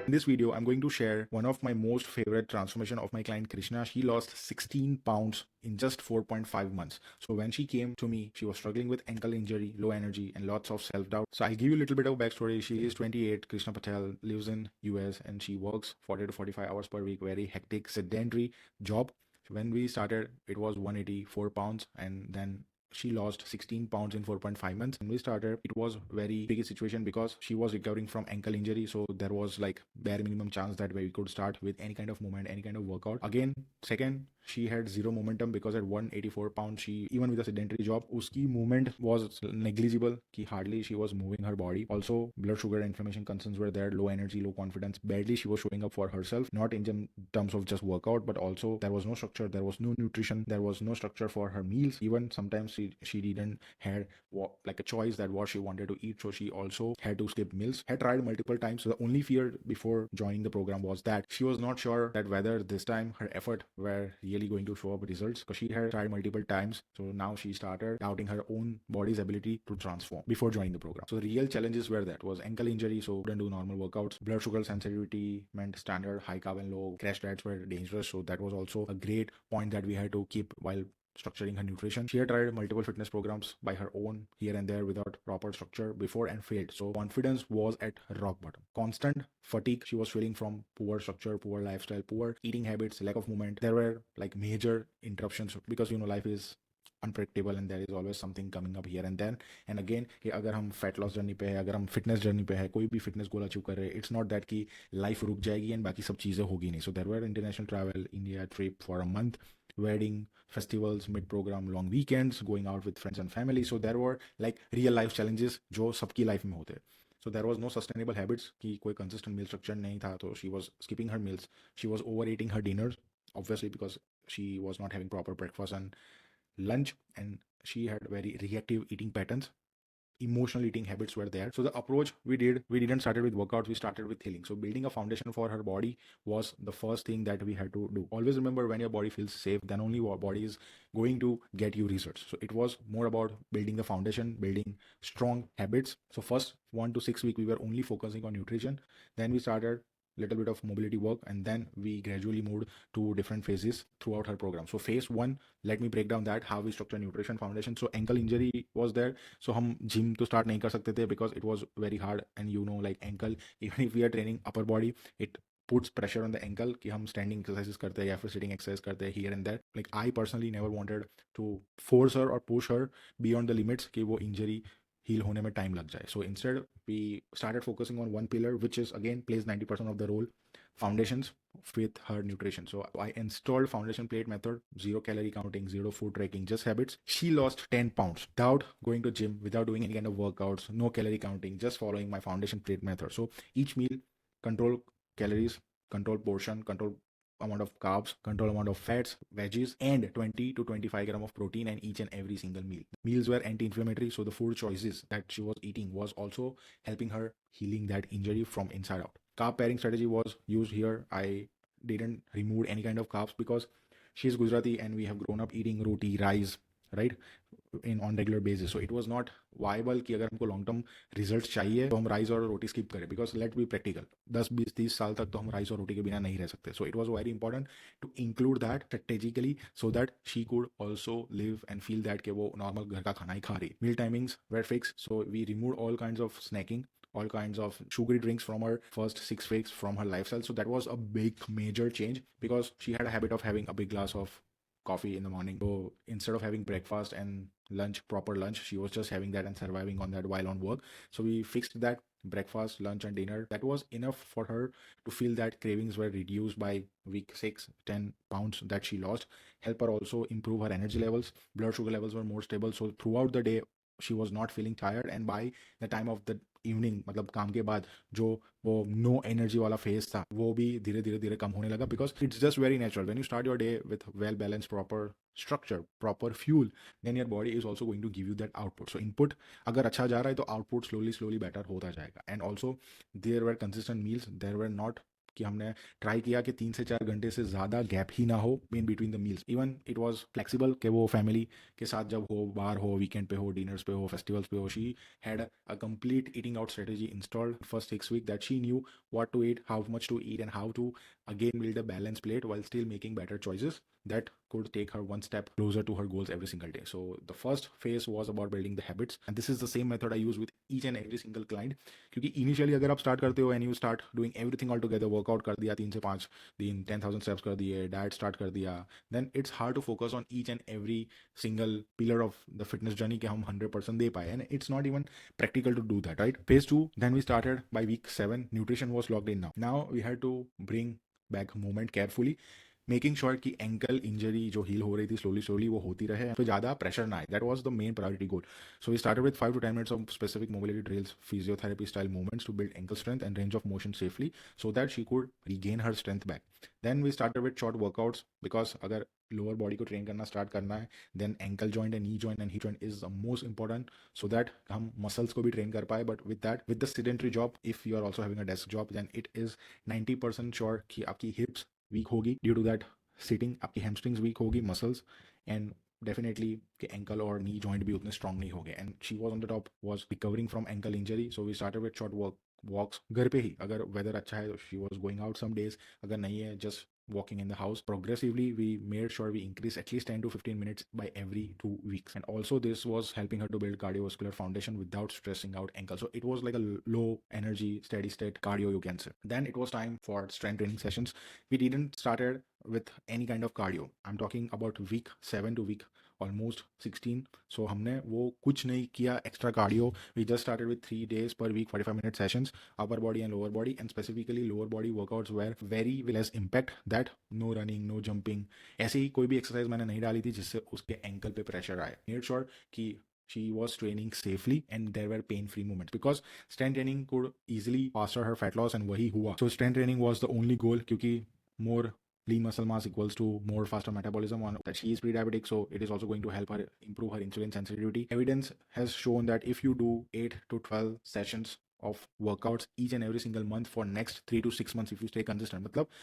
In this video, I'm going to share one of my most favorite transformation of my client Krishna. She lost 16 pounds in just 4.5 months. So when she came to me, she was struggling with ankle injury, low energy, and lots of self-doubt. So I'll give you a little bit of backstory. She is 28, Krishna Patel, lives in US, and she works 40 to 45 hours per week, very hectic, sedentary job. When we started, it was 184 pounds, and then she lost 16 pounds in 4.5 months. When we started, it was very tricky situation because she was recovering from ankle injury, so there was like bare minimum chance that we could start with any kind of movement, any kind of workout. Again, second, she had zero momentum because at 184 pounds, she, even with a sedentary job, uski movement was negligible, ki hardly she was moving her body. Also, blood sugar inflammation concerns were there, low energy, low confidence, barely she was showing up for herself, not in terms of just workout, but also there was no structure, there was no nutrition, there was no structure for her meals. Even sometimes she didn't had like a choice that what she wanted to eat, so she also had to skip meals. Had tried multiple times, so the only fear before joining the program was that she was not sure that whether this time her effort were really going to show up results, because she had tried multiple times. So now she started doubting her own body's ability to transform before joining the program. So the real challenges were that was ankle injury, so couldn't do normal workouts. Blood sugar sensitivity meant standard high carb and low crash diets were dangerous, so that was also a great point that we had to keep while structuring her nutrition. She had tried multiple fitness programs by her own here and there without proper structure before and failed. So confidence was at rock bottom. Constant fatigue she was feeling from poor structure, poor lifestyle, poor eating habits, lack of movement. There were like major interruptions because life is unpredictable and there is always something coming up here and then and again कि अगर हम fat loss journey पे है, अगर हम fitness journey पे है, कोई भी fitness goal achieve कर रहे हैं, it's not that कि life रुक जाएगी and बाकी सब चीज़ें होगी नहीं. So there were international travel, India trip for a month, wedding, festivals, mid-program, long weekends, going out with friends and family. So there were like real life challenges जो सबकी life में होते हैं. So there was no sustainable habits कि कोई consistent meal structure नहीं था. So she was skipping her meals. She was overeating her dinners, obviously because she was not having proper breakfast and lunch, and she had very reactive eating patterns. Emotional eating habits were there. So the approach we didn't started with workouts, we started with healing. So building a foundation for her body was the first thing that we had to do. Always remember, when your body feels safe, then only your body is going to get you results. So it was more about building the foundation, building strong habits. So first 1 to 6 weeks we were only focusing on nutrition. Then we started little bit of mobility work, and then we gradually moved to different phases throughout her program. So phase 1, let me break down that how we structure nutrition foundation. So ankle injury was there, so हम gym to start नहीं कर सकते थे because it was very hard, and like ankle, even if we are training upper body, it puts pressure on the ankle कि हम standing exercises करते हैं या फिर sitting exercise करते हैं here and there. Like I personally never wanted to force her or push her beyond the limits कि वो injury heal होने में time लग जाए. So instead we started focusing on one pillar, which is again plays 90% of the role, foundations, with her nutrition. So I installed foundation plate method, 0 calorie counting, 0 food tracking, just habits. She lost 10 pounds without going to gym, without doing any kind of workouts, no calorie counting, just following my foundation plate method. So each meal, control calories, control portion, control amount of carbs, control amount of fats, veggies, and 20 to 25 gram of protein in each and every single meal. Meals were anti-inflammatory, so the food choices that she was eating was also helping her healing that injury from inside out. Carb pairing strategy was used here. I didn't remove any kind of carbs because she's Gujarati and we have grown up eating roti, rice, right, in on regular basis. So it was not viable कि अगर हमको long term results चाहिए तो हम rice और रोटी skip करें, because let's be practical, 10-20-30 साल तक तो हम राइस और रोटी के बिना नहीं रह सकते. So it was very important to include that strategically so that she could also live and feel that कि वो normal घर का खाना ही खा रही. Meal timings were fixed, so we removed all kinds of snacking, all kinds of sugary drinks from her first 6 weeks from her lifestyle. So that was a big major change because she had a habit of having a big glass of coffee in the morning. So instead of having breakfast and lunch, proper lunch, she was just having that and surviving on that while on work. So we fixed that breakfast, lunch, and dinner. That was enough for her to feel that cravings were reduced by week 6, 10 pounds that she lost. Help her also improve her energy levels. Blood sugar levels were more stable. So throughout the day, she was not feeling tired, and by the time of the evening, मतलब काम के बाद जो वो no energy वाला phase था वो भी धीरे धीरे धीरे कम होने लगा, because it's just very natural when you start your day with well balance, proper structure, proper fuel, then your body is also going to give you that output. So input अगर अच्छा जा रहा है तो आउटपुट स्लोली स्लोली बेटर होता जाएगा. And also there were consistent meals, there were not कि हमने ट्राई किया कि 3 से 4 घंटे से ज़्यादा गैप ही ना हो in between the meals. Even it was flexible कि वो फैमिली के साथ जब हो, बाहर हो, वीकेंड पे हो, डिनर्स पे हो, फेस्टिवल्स पे हो, she had a complete eating out strategy installed first 6 weeks that she knew what to eat, how much to eat, and how to again build a balanced plate while still making better choices that could take her one step closer to her goals every single day. So the first phase was about building the habits, and this is the same method I use with each and every single client. क्योंकि initially अगर आप start करते हो and you start doing everything all together, workout कर दिया 3 से 5 दिन, 10,000 steps कर दिए, डाइट स्टार्ट कर दिया, then it's hard to focus on each and every single pillar of the fitness journey कि हम 100% दे पाए, and it's not even practical to do that, right? Phase 2, then we started by week 7. Nutrition was locked in now. Now we had to bring back movement carefully, making sure कि ankle injury जो heal हो रही थी slowly slowly वो होती रहे, तो ज़्यादा प्रेशर ना आए. That was the main priority goal. So we started with 5 to 10 minutes of specific mobility drills, physiotherapy style movements to build ankle strength and range of motion safely so that she could regain her strength back. Then we started with short workouts because अगर lower body को train करना start करना है, then ankle joint and knee joint and hip joint is the most important, so that हम muscles को भी train कर पाए. But with the sedentary job, if you are also having a desk job, then it is 90% sure कि आपकी hips weak होगी due to that sitting, आपकी hamstrings weak होगी, मसल्स, एंड डेफिनेटली कि एंकल और नी जॉइंट भी उतने strong नहीं हो गए. And she was on the top, was recovering from ankle injury. So we started with short walks घर पे ही, अगर वेदर अच्छा है तो she was going out some days, अगर नहीं है just walking in the house. Progressively we made sure we increase at least 10 to 15 minutes by every 2 weeks, and also this was helping her to build cardiovascular foundation without stressing out ankle. So it was like a low energy steady state cardio, you can say. Then it was time for strength training sessions. We didn't started with any kind of cardio. I'm talking about week 7 to week almost 16. So हमने वो कुछ नहीं किया extra cardio. We just started with 3 days per week 45-minute sessions, upper body and lower body, and specifically lower body workouts were very less impact. That no running, no jumping, ऐसे ही कोई भी exercise मैंने नहीं डाली थी जिससे उसके ankle पे प्रेशर आए. मेड श्योर कि she was training safely and there were pain free movements because strength training could easily foster her fat loss, and वही हुआ. So strength training was the only goal, क्योंकि more lean muscle mass equals to more faster metabolism. On that, she is pre-diabetic, so it is also going to help her improve her insulin sensitivity. Evidence has shown that if you do 8 to 12 sessions of workouts each and every single month for next 3 to 6 months, if you stay consistent, मतलब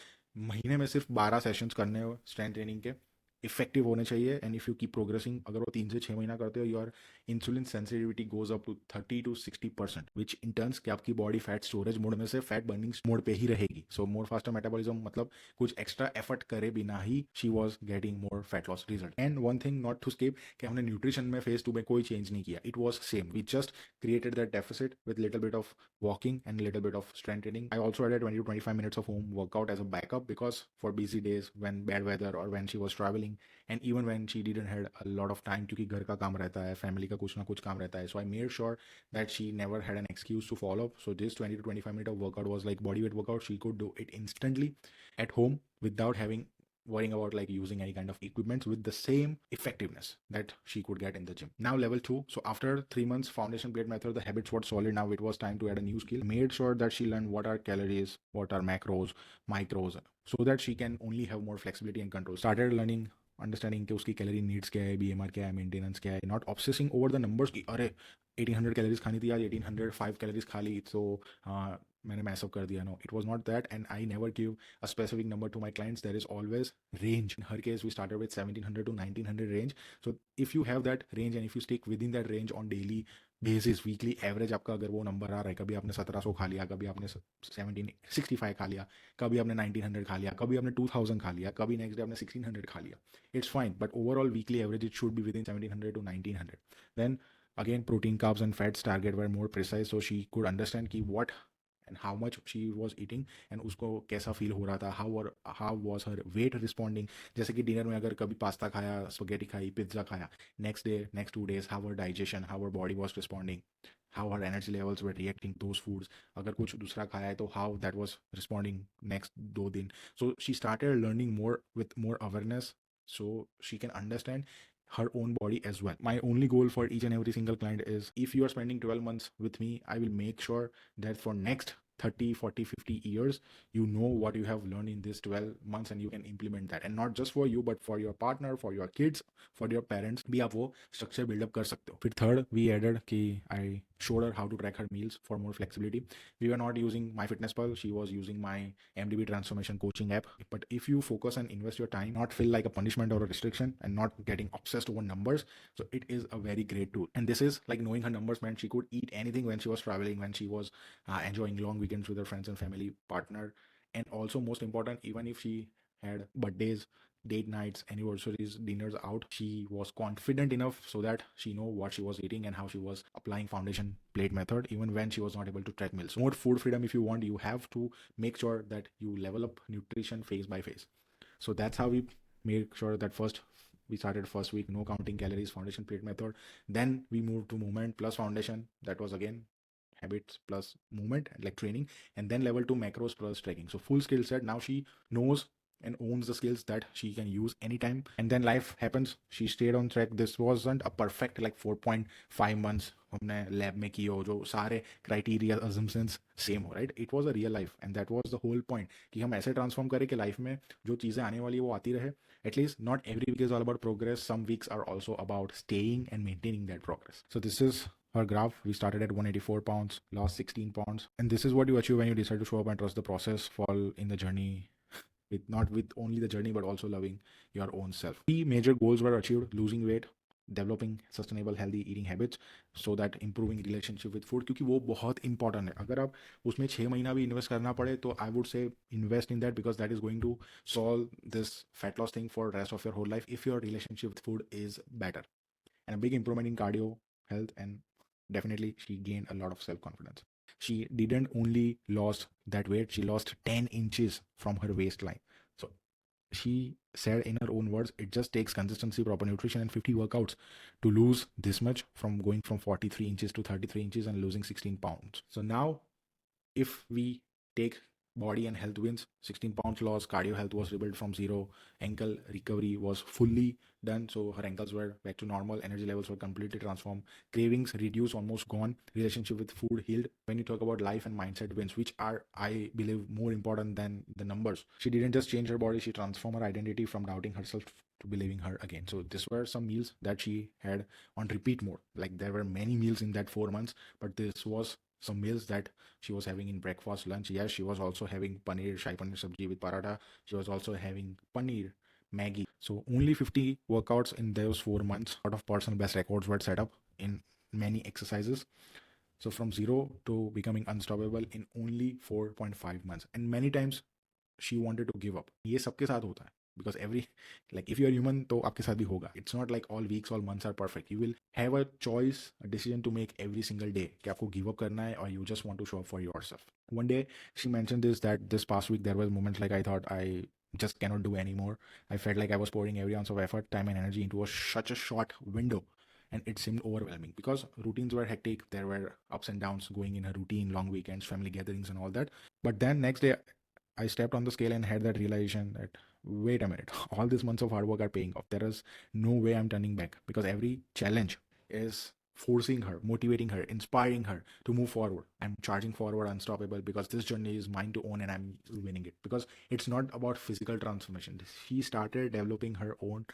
महीने में सिर्फ 12 sessions करने हो strength training के, effective होने चाहिए. And if you keep progressing, अगर वो 3 से 6 महीना करते हो, your insulin sensitivity goes up to 30 to 60%, which in turns कि आपकी बॉडी फैट स्टोरेज मोड में से फैट बर्निंग मोड पे ही रहेगी. सो मोर फास्टर मेटाबॉलिज्म, मतलब कुछ एक्स्ट्रा एफर्ट करे बिना ही she was getting more fat loss result. And one thing not to skip, कि हमने न्यूट्रिशन में फेज 2 में कोई चेंज नहीं किया. It was same. We just created that deficit with little bit of walking and a little bit of strength training. I also added 20 to 25 minutes of home workout as a backup because for busy days when bad weather or when she was traveling, and even when she didn't had a lot of time, क्योंकि घर का काम रहता है, family का कुछ ना कुछ काम रहता है. So I made sure that she never had an excuse to follow up. So this 20 to 25 minute of workout was like body weight workout. She could do it instantly at home without having worrying about like using any kind of equipment, with the same effectiveness that she could get in the gym. Now level 2. So after 3 months foundation plate method, the habits were solid. Now it was time to add a new skill. Made sure that she learned what are calories, what are macros, micros, so that she can only have more flexibility and control. Started learning, understanding कि उसकी calorie needs क्या है, BMR क्या है, maintenance क्या है. Not obsessing over the numbers की अरे 1800 कैलोरीज खानी थी आज, 1805 कैलोरीज खा ली तो मैंने मैसअप कर दिया. No, it was not that, and I never give a specific number to my clients. There is always range. In her case we started with 1700 to 1900 range. So if you have that range and if you stick with in that range on daily basis, weekly average आपका अगर वो number आ रहा है, कभी आपने 1700 खा लिया, कभी आपने 1765 खा लिया, कभी आपने 1900 खा लिया, कभी आपने 2000 खा लिया, कभी नेक्स्ट डे आपने 1600 खा लिया, it's fine. But overall weekly average, it should be within 1700 to 1900. Then again, protein, carbs and fats target were more precise, so she could understand ki what and how much she was eating and उसको कैसा feel हो रहा था, how was her weight responding. जैसे कि dinner में अगर कभी पास्ता खाया, स्पगेटी खाई, पिज्ज़ा खाया, next day, next 2 days, how her digestion, how her body was responding, how her energy levels were reacting to those foods. अगर कुछ दूसरा खाया है तो how that was responding next 2 दिन. So she started learning more with more awareness, so she can understand her own body as well. My only goal for each and every single client is, if you are spending 12 months with me, I will make sure that for next 30, 40, 50 years, you know what you have learned in this 12 months and you can implement that, and not just for you but for your partner, for your kids, for your parents भी आप वो structure build up कर सकते हो. फिर third we added कि I showed her how to track her meals for more flexibility. We were not using MyFitnessPal, she was using my MDB transformation coaching app. But if you focus and invest your time, not feel like a punishment or a restriction, and not getting obsessed over numbers, so it is a very great tool. And this is like knowing her numbers meant she could eat anything when she was traveling, when she was enjoying long weekends with her friends and family, partner, and also most important, even if she had birthdays, date nights, anniversaries, dinners out, she was confident enough so that she know what she was eating and how she was applying foundation plate method even when she was not able to track meals. More food freedom if you want, you have to make sure that you level up nutrition phase by phase. So that's how we make sure that first we started first week no counting calories, foundation plate method. Then we moved to movement plus foundation, that was again habits plus movement like training, and then level 2 macros plus tracking. So full skill set. Now she knows and owns the skills that she can use anytime. And then life happens, she stayed on track. This wasn't a perfect like 4.5 months हमने lab में किए हो जो सारे criteria assumptions same हो, right. It was a real life and that was the whole point कि हम ऐसे ट्रांसफॉर्म करें कि लाइफ में जो चीज़ें आने वाली है वो आती रहे. At least not every week is all about progress. Some weeks are also about staying and maintaining that progress. So this is her graph. We started at 184 pounds, lost 16 pounds. And this is what you achieve when you decide to show up and trust the process, fall in the journey with not with only the journey but also loving your own self. Three major goals were achieved: losing weight, developing sustainable healthy eating habits, so that improving relationship with food, क्योंकि वो बहुत important है. अगर आप उसमें 6 महीना भी invest करना पड़े तो I would say invest in that, because that is going to solve this fat loss thing for rest of your whole life if your relationship with food is better. And a big improvement in cardio health, and definitely she gained a lot of self confidence. She didn't only lost that weight, she lost 10 inches from her waistline. So she said in her own words, it just takes consistency, proper nutrition, and 50 workouts to lose this much, from going from 43 inches to 33 inches and losing 16 pounds. So now if we take body and health wins, 16 pounds loss, cardio health was rebuilt from zero, ankle recovery was fully done, so her ankles were back to normal, energy levels were completely transformed, cravings reduced, almost gone, relationship with food healed. When you talk about life and mindset wins, which are, I believe, more important than the numbers, she didn't just change her body, she transformed her identity from doubting herself to believing her again. So these were some meals that she had on repeat mode. Like there were many meals in that 4 months, but this was some meals that she was having in breakfast, lunch. Yes, she was also having paneer, shahi paneer sabji with paratha. She was also having paneer, Maggie. So only 50 workouts in those 4 months. A lot of personal best records were set up in many exercises. So from zero to becoming unstoppable in only 4.5 months. And many times she wanted to give up. ये सबके साथ होता है. Because every, like if you are human तो आपके साथ भी होगा. It's not like all weeks, all months are perfect. You will have a choice, a decision to make every single day कि आपको give up करना है or you just want to show up for yourself. One day she mentioned this, that this past week there was moments like I thought I just cannot do anymore. I felt like I was pouring every ounce of effort, time and energy into such a short window, and it seemed overwhelming because routines were hectic. There were ups and downs going in her routine, long weekends, family gatherings and all that. But then next day I stepped on the scale and had that realization that, wait a minute, all these months of hard work are paying off. There is no way I'm turning back, because every challenge is forcing her, motivating her, inspiring her to move forward. I'm charging forward unstoppable because this journey is mine to own and I'm winning it. Because it's not about physical transformation. She started developing her own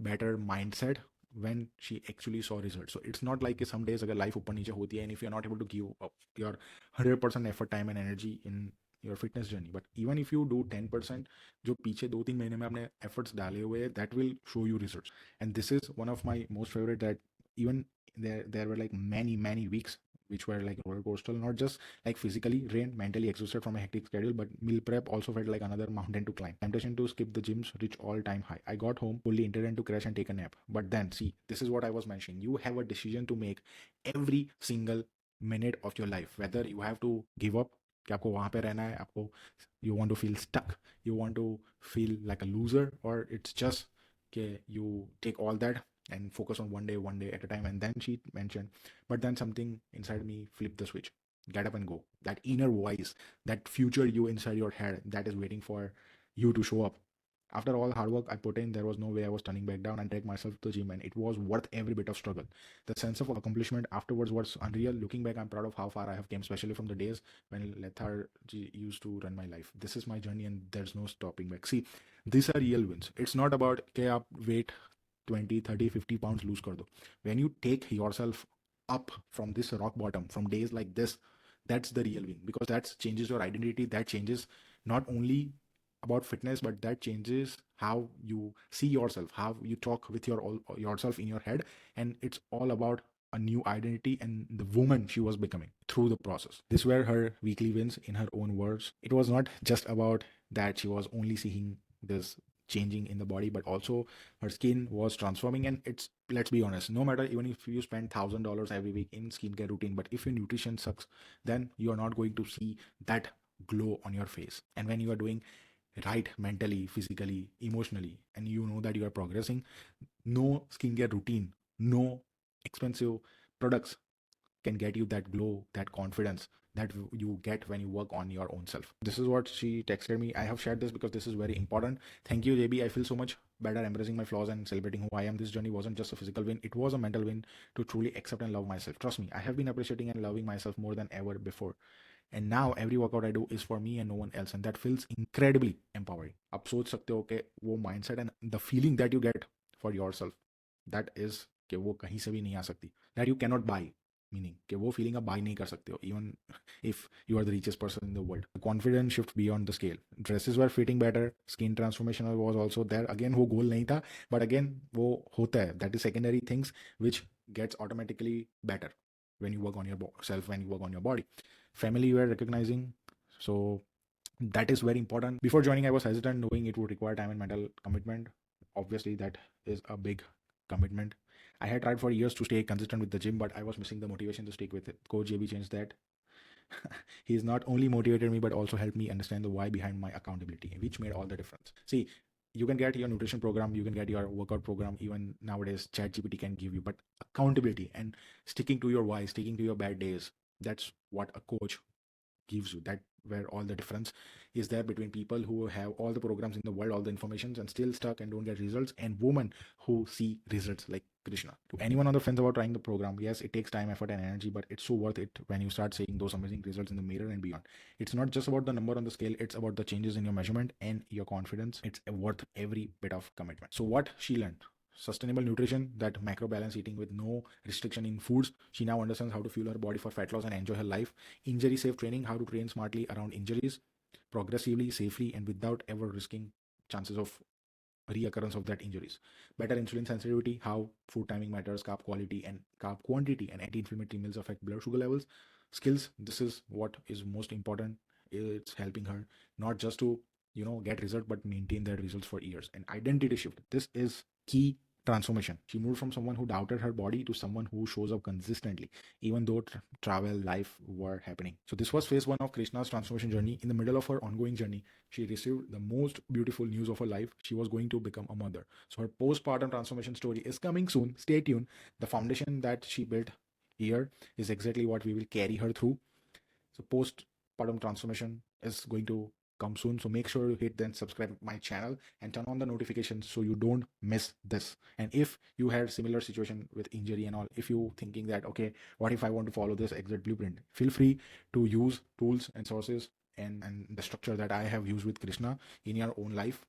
better mindset when she actually saw results. So it's not like some days agar life ऊपर नीचे होती है and if you're not able to give up your 100% effort, time and energy in your fitness journey, but even if you do 10%, जो पीछे 2-3 महीने में आपने efforts डाले हुए, that will show you results. And this is one of my most favorite, that even there were like many weeks which were like roller coaster, not just like physically drained, mentally exhausted from a hectic schedule, but meal prep also felt like another mountain to climb. Temptation to skip the gyms reached all-time high. I got home fully intended to crash and take a nap. But then, see, this is what I was mentioning. You have a decision to make every single minute of your life, whether you have to give up, कि आपको वहाँ पे रहना है, आपको you want to feel stuck, you want to feel like a loser, or it's just कि you take all that and focus on one day at a time. And then she mentioned, but then something inside me flipped the switch. Get up and go. That inner voice, that future you inside your head that is waiting for you to show up. After all hard work I put in, there was no way I was turning back down and take myself to the gym, and it was worth every bit of struggle. The sense of accomplishment afterwards was unreal. Looking back, I'm proud of how far I have came, especially from the days when lethargy used to run my life. This is my journey and there's no stopping back. See, these are real wins. It's not about okay, up weight 20, 30, 50 pounds lose kar do. When you take yourself up from this rock bottom, from days like this, that's the real win, because that changes your identity. That changes not only about fitness, but that changes how you see yourself, how you talk with yourself in your head. And it's all about a new identity and the woman she was becoming through the process. These were her weekly wins. In her own words, it was not just about that she was only seeing this changing in the body, but also her skin was transforming. And it's, let's be honest, no matter, even if you spend $1,000 every week in skincare routine, but if your nutrition sucks, then you are not going to see that glow on your face. And when you are doing right mentally, physically, emotionally, and you know that you are progressing, no skincare routine, no expensive products can get you that glow, that confidence that you get when you work on your own self. This is what she texted me. I have shared this because this is very important. Thank you, JB. I feel so much better embracing my flaws and celebrating who I am. This journey wasn't just a physical win, it was a mental win to truly accept and love myself. Trust me, I have been appreciating and loving myself more than ever before. And now every workout I do is for me and no one else, and that feels incredibly empowering. आप सोच सकते हो कि वो mindset and the feeling that you get for yourself, that is कि वो कहीं से भी नहीं आ सकती, that you cannot buy. Meaning कि वो feeling आप buy नहीं कर सकते हो, even if you are the richest person in the world. The confidence shift beyond the scale. Dresses were fitting better, skin transformation was also there. Again वो goal नहीं था, but again वो होता है. That is secondary things which gets automatically better when you work on yourself, when you work on your body. Family you are recognizing, so that is very important. Before joining I was hesitant, knowing it would require time and mental commitment. Obviously that is a big commitment. I had tried for years to stay consistent with the gym, but I was missing the motivation to stick with it. Coach JB changed that. He's not only motivated me but also helped me understand the why behind my accountability, which made all the difference. See, you can get your nutrition program, you can get your workout program, even nowadays ChatGPT can give you, but accountability and sticking to your why, sticking to your bad days, that's what a coach gives you. That where all the difference is there between people who have all the programs in the world, all the informations, and still stuck and don't get results, and women who see results like Krishna. To anyone on the fence about trying the program, yes, it takes time, effort, and energy, but it's so worth it when you start seeing those amazing results in the mirror and beyond. It's not just about the number on the scale, it's about the changes in your measurement and your confidence. It's worth every bit of commitment. So what she learned: sustainable nutrition, that macro balance eating with no restriction in foods. She now understands how to fuel her body for fat loss and enjoy her life. Injury safe training, how to train smartly around injuries, progressively, safely, and without ever risking chances of reoccurrence of that injuries. Better insulin sensitivity, how food timing matters, carb quality and carb quantity, and anti-inflammatory meals affect blood sugar levels. Skills, this is what is most important. It's helping her not just to get result, but maintain their results for years. And identity shift, this is key transformation. She moved from someone who doubted her body to someone who shows up consistently, even though travel, life were happening. So this was phase one of Krishna's transformation journey. In the middle of her ongoing journey, she received the most beautiful news of her life. She was going to become a mother. So her postpartum transformation story is coming soon. Stay tuned. The foundation that she built here is exactly what we will carry her through. So postpartum transformation is going to come soon. So make sure you hit then subscribe my channel and turn on the notifications so you don't miss this. And if you had similar situation with injury and all, if you thinking that, okay, what if I want to follow this exact blueprint, feel free to use tools and sources and the structure that I have used with Krishna in your own life,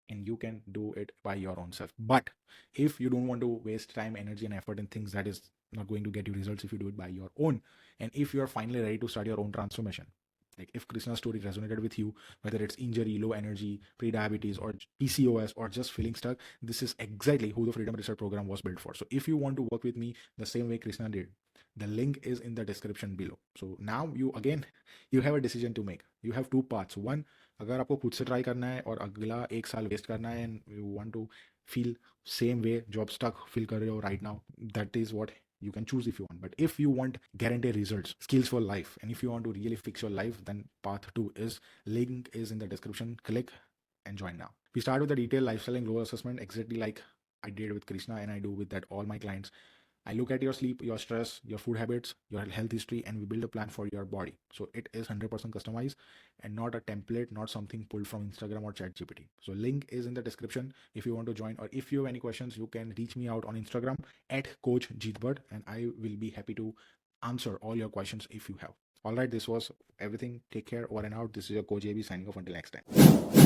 and you can do it by your own self. But if you don't want to waste time, energy, and effort in things that is not going to get you results, if you do it by your own, and if you are finally ready to start your own transformation, like if Krishna's story resonated with you, whether it's injury, low energy, pre-diabetes, or PCOS, or just feeling stuck, this is exactly who the Freedom Research Program was built for. So if you want to work with me the same way Krishna did, the link is in the description below. So now you have a decision to make. You have two paths. One, अगर आपको खुद से try करना है और अगला 1 साल waste करना है and you want to feel same way job stuck feel कर रहे हो right now, that is what you can choose if you want. But if you want guaranteed results, skills for life, and if you want to really fix your life, then path 2 is, link is in the description. Click and join now. We start with the detailed lifestyle and goal assessment, exactly like I did with Krishna and I do with that all my clients. I look at your sleep, your stress, your food habits, your health history, and we build a plan for your body. So it is 100% customized and not a template, not something pulled from Instagram or ChatGPT. So link is in the description if you want to join, or if you have any questions, you can reach me out on Instagram at Coach Jeet Bhatt, and I will be happy to answer all your questions if you have. All right, this was everything. Take care. Over and out. This is your Coach AB signing off until next time.